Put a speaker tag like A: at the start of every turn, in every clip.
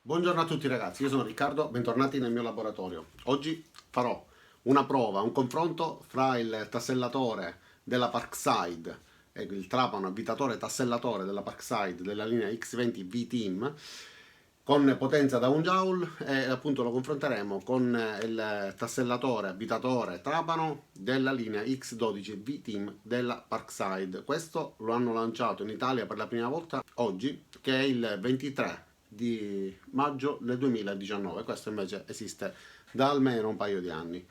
A: Buongiorno a tutti ragazzi, io sono Riccardo, bentornati nel mio laboratorio. Oggi farò una prova, un confronto fra il tassellatore della Parkside e il trapano avvitatore tassellatore della Parkside della linea X20 V-Team con potenza da 1 joule e appunto lo confronteremo con il tassellatore avvitatore trapano della linea X12 V-Team della Parkside. Questo lo hanno lanciato in Italia per la prima volta oggi, che è il 23 di maggio del 2019. Questo invece esiste da almeno un paio di anni.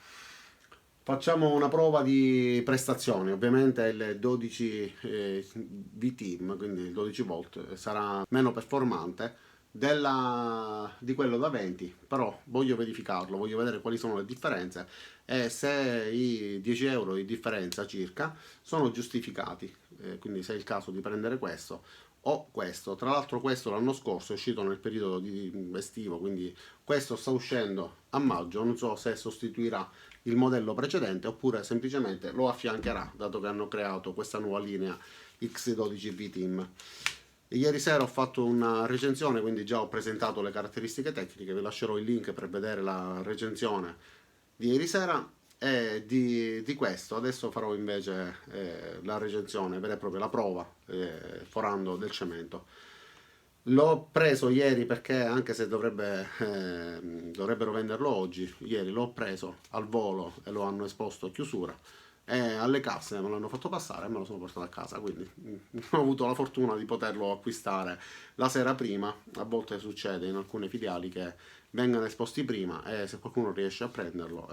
A: Facciamo una prova di prestazioni, ovviamente il 12 V-Team, quindi il 12 volt, sarà meno performante di quello da 20, però voglio verificarlo, voglio vedere quali sono le differenze e se i 10 euro di differenza circa sono giustificati, quindi se è il caso di prendere questo o questo. Tra l'altro questo l'anno scorso è uscito nel periodo estivo, quindi questo sta uscendo a maggio, non so se sostituirà il modello precedente oppure semplicemente lo affiancherà, dato che hanno creato questa nuova linea X12 V-Team. Ieri sera ho fatto una recensione, quindi già ho presentato le caratteristiche tecniche, vi lascerò il link per vedere la recensione di ieri sera e di questo. Adesso farò invece la recensione vera e propria, la prova forando del cemento. L'ho preso ieri perché anche se dovrebbero venderlo oggi, ieri l'ho preso al volo e lo hanno esposto a chiusura e alle casse me l'hanno fatto passare e me lo sono portato a casa, quindi ho avuto la fortuna di poterlo acquistare la sera prima. A volte succede in alcune filiali che vengano esposti prima e se qualcuno riesce a prenderlo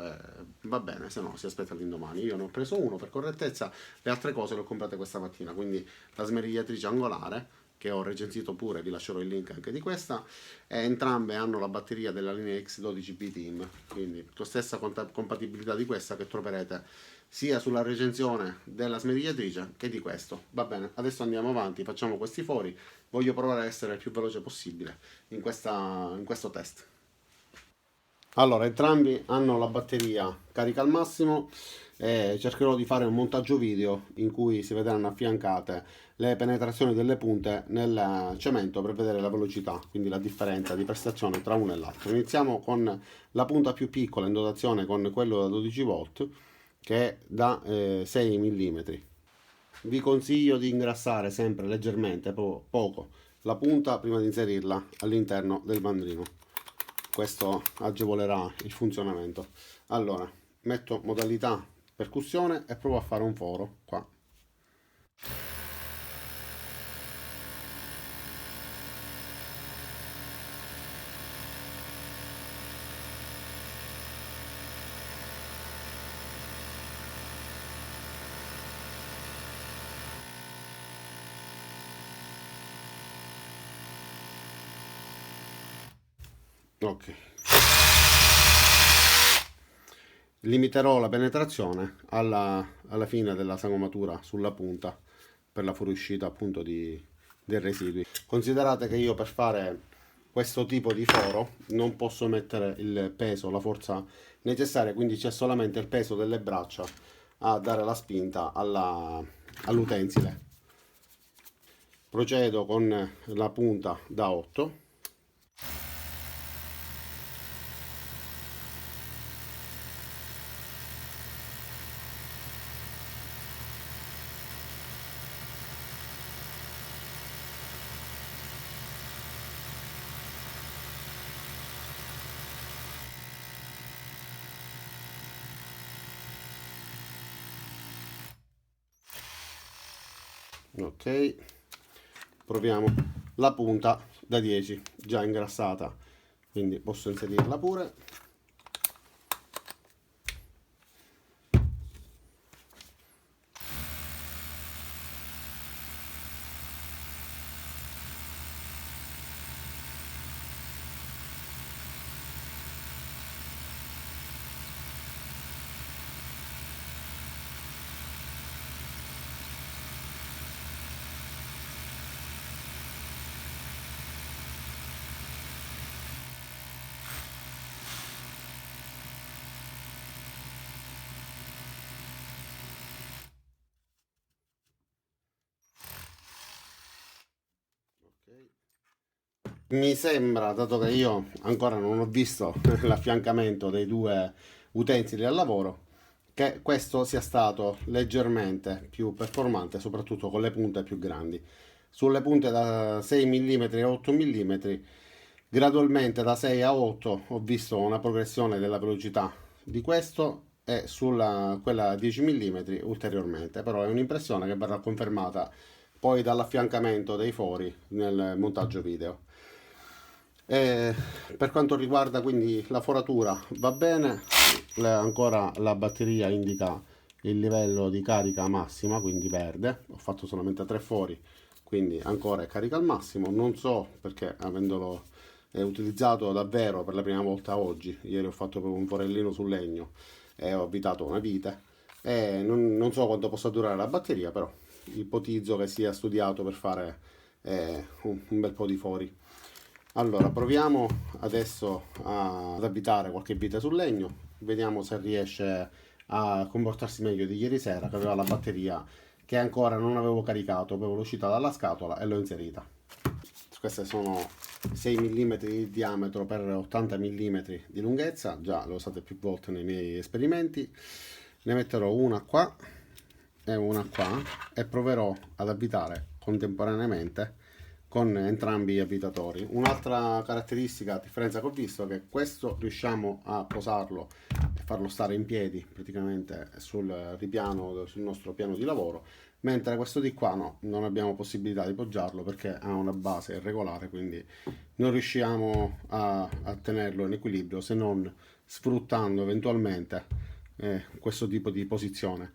A: va bene, se no si aspetta l'indomani. Io ne ho preso uno per correttezza, le altre cose le ho comprate questa mattina, quindi la smerigliatrice angolare che ho recensito pure, vi lascerò il link anche di questa, e entrambe hanno la batteria della linea X12B Team, quindi la stessa compatibilità di questa che troverete sia sulla recensione della smerigliatrice che di questo. Va bene, adesso andiamo avanti, facciamo questi fori, voglio provare a essere il più veloce possibile in questo test. Allora, entrambi hanno la batteria carica al massimo e cercherò di fare un montaggio video in cui si vedranno affiancate le penetrazioni delle punte nel cemento per vedere la velocità, quindi la differenza di prestazione tra uno e l'altro. Iniziamo con la punta più piccola in dotazione con quello da 12 volt che è da 6 mm. Vi consiglio di ingrassare sempre leggermente, poco, la punta prima di inserirla all'interno del mandrino. Questo agevolerà il funzionamento. Allora, metto modalità percussione e provo a fare un foro qua. Ok. Limiterò la penetrazione alla fine della sagomatura sulla punta per la fuoriuscita appunto dei residui. Considerate che io per fare questo tipo di foro non posso mettere il peso, la forza necessaria, quindi c'è solamente il peso delle braccia a dare la spinta all'utensile. Procedo con la punta da 8. Ok, proviamo la punta da 10 già ingrassata, quindi posso inserirla pure. Mi sembra, dato che io ancora non ho visto l'affiancamento dei due utensili al lavoro, che questo sia stato leggermente più performante, soprattutto con le punte più grandi. Sulle punte da 6 mm e 8 mm, gradualmente da 6 a 8 ho visto una progressione della velocità di questo e sulla quella a 10 mm ulteriormente, però è un'impressione che verrà confermata poi dall'affiancamento dei fori nel montaggio video. E per quanto riguarda quindi la foratura va bene, ancora la batteria indica il livello di carica massima, quindi verde, ho fatto solamente 3 fori, quindi ancora è carica al massimo, non so perché avendolo utilizzato davvero per la prima volta oggi, ieri ho fatto proprio un forellino sul legno e ho avvitato una vite e non so quanto possa durare la batteria, però ipotizzo che sia studiato per fare un bel po' di fori. Allora, proviamo adesso ad avvitare qualche vite sul legno, vediamo se riesce a comportarsi meglio di ieri sera, che aveva la batteria che ancora non avevo caricato, avevo l'uscita dalla scatola e l'ho inserita. Queste sono 6 mm di diametro per 80 mm di lunghezza, già le ho usate più volte nei miei esperimenti. Ne metterò una qua e una qua e proverò ad avvitare contemporaneamente con entrambi gli avvitatori. Un'altra caratteristica, a differenza che ho visto, è che questo riusciamo a posarlo e farlo stare in piedi praticamente sul ripiano, sul nostro piano di lavoro, mentre questo di qua no, non abbiamo possibilità di poggiarlo perché ha una base irregolare, quindi non riusciamo a tenerlo in equilibrio se non sfruttando eventualmente questo tipo di posizione.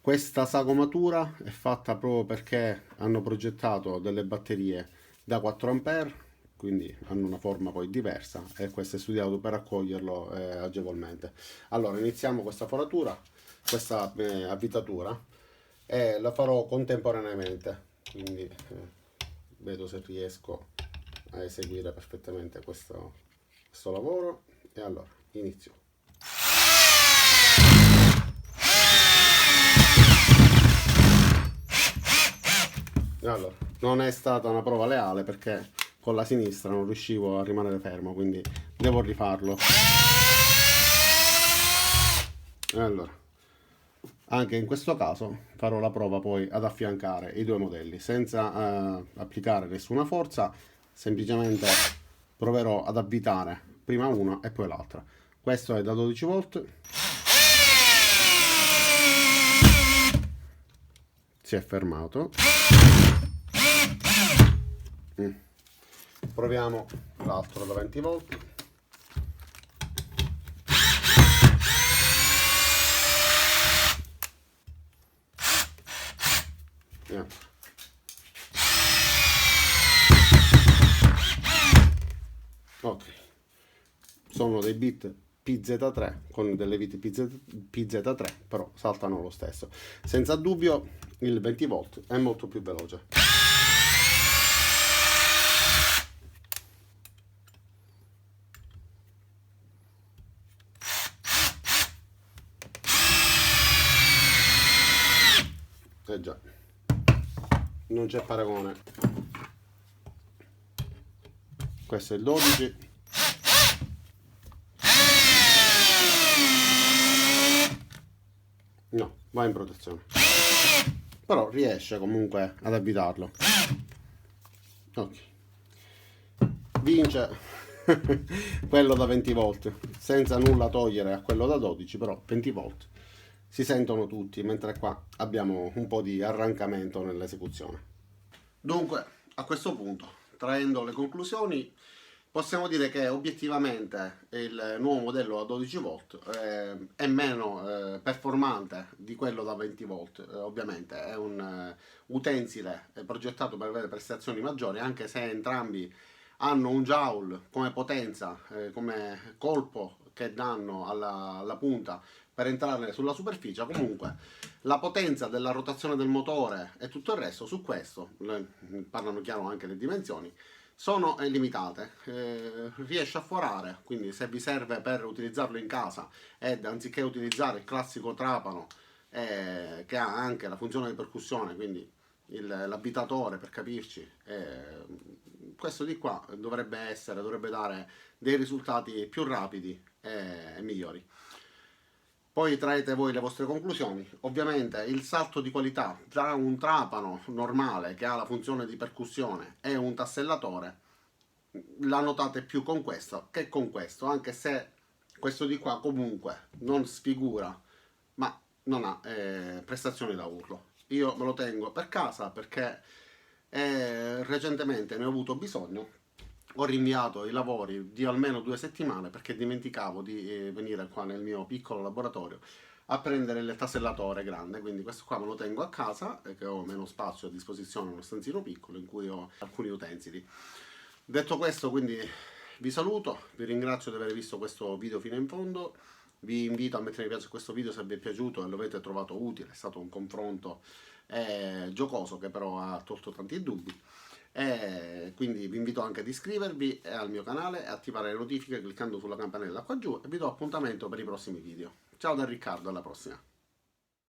A: Questa sagomatura è fatta proprio perché hanno progettato delle batterie da 4 A, quindi hanno una forma poi diversa e questo è studiato per accoglierlo agevolmente. Allora, iniziamo questa foratura, questa avvitatura e la farò contemporaneamente, quindi vedo se riesco a eseguire perfettamente questo lavoro e allora inizio. Allora, non è stata una prova leale perché con la sinistra non riuscivo a rimanere fermo, quindi devo rifarlo. E allora, anche in questo caso farò la prova poi ad affiancare i due modelli senza applicare nessuna forza, semplicemente proverò ad avvitare prima una e poi l'altra. Questo è da 12 volt, si è fermato. Proviamo l'altro da 20 volt. Ok, sono dei bit PZ3 con delle viti PZ3, però saltano lo stesso. Senza dubbio il 20 volt è molto più veloce. Eh già, non c'è paragone. Questo è il 12. No, va in protezione. Però riesce comunque ad avvitarlo. Ok. Vince quello da 20 volt, senza nulla togliere a quello da 12, però 20 volt. Si sentono tutti, mentre qua abbiamo un po' di arrancamento nell'esecuzione. Dunque, a questo punto, traendo le conclusioni, possiamo dire che obiettivamente il nuovo modello a 12 volt è meno performante di quello da 20 volt. Ovviamente è un utensile progettato per avere prestazioni maggiori, anche se entrambi hanno un joule come potenza, come colpo che danno alla punta per entrare sulla superficie. Comunque la potenza della rotazione del motore e tutto il resto, su questo parlano chiaro anche le dimensioni, sono limitate. Riesce a forare, quindi se vi serve per utilizzarlo in casa ed anziché utilizzare il classico trapano che ha anche la funzione di percussione, quindi l'abitatore per capirci, questo di qua dovrebbe dare dei risultati più rapidi e migliori. Poi traete voi le vostre conclusioni. Ovviamente il salto di qualità tra un trapano normale che ha la funzione di percussione e un tassellatore la notate più con questo che con questo, anche se questo di qua comunque non sfigura, ma non ha prestazioni da urlo. Io me lo tengo per casa perché recentemente ne ho avuto bisogno. Ho rinviato i lavori di almeno 2 settimane perché dimenticavo di venire qua nel mio piccolo laboratorio a prendere il tasellatore grande, quindi questo qua me lo tengo a casa, che ho meno spazio a disposizione, uno stanzino piccolo in cui ho alcuni utensili. Detto questo, quindi vi saluto, vi ringrazio di aver visto questo video fino in fondo, vi invito a mettere mi piace a questo video se vi è piaciuto e lo avete trovato utile, è stato un confronto giocoso che però ha tolto tanti dubbi. E quindi vi invito anche ad iscrivervi al mio canale e attivare le notifiche cliccando sulla campanella qua giù e vi do appuntamento per i prossimi video. Ciao da Riccardo, alla prossima!